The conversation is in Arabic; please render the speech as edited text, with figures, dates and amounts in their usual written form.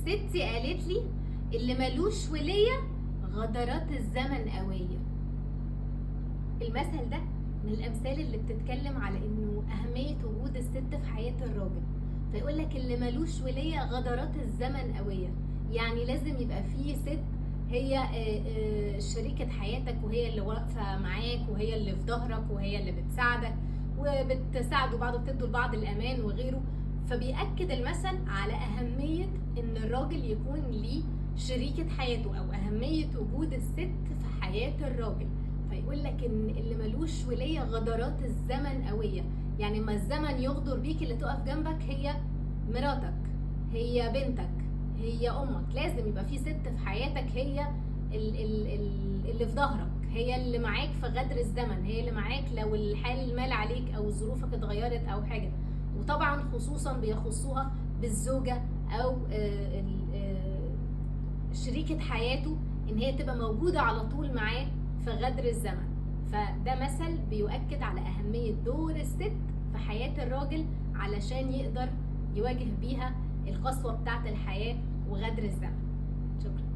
ستي قالت لي اللي ملوش ولية غدرات الزمن قوية. المثل ده من الامثال اللي بتتكلم على انه اهمية وجود الست في حياة الراجل. فيقول لك اللي ملوش ولية غدرات الزمن قوية، يعني لازم يبقى فيه ست هي شريكة حياتك، وهي اللي واقفة معاك، وهي اللي في ظهرك، وهي اللي بتساعدك وبتساعدوا بعض وبتدوا لبعض الامان وغيره. فبيأكد المثل على أهمية إن الراجل يكون ليه شريكة حياته، أو أهمية وجود الست في حياة الراجل. فيقول لك إن اللي ملوش ولية غدرات الزمن قوية، يعني ما الزمن يغدر بيك اللي تقف جنبك هي مراتك، هي بنتك، هي أمك. لازم يبقى في ست في حياتك هي اللي في ظهرك، هي اللي معاك في غدر الزمن، هي اللي معاك لو الحال مال عليك أو ظروفك اتغيرت أو حاجة. وطبعا خصوصا بيخصوها بالزوجة او شريكة حياته، ان هي تبقى موجودة على طول معاه في غدر الزمن. فده مثل بيؤكد على اهمية دور الست في حياة الراجل علشان يقدر يواجه بيها القسوة بتاعت الحياة وغدر الزمن. شكرا.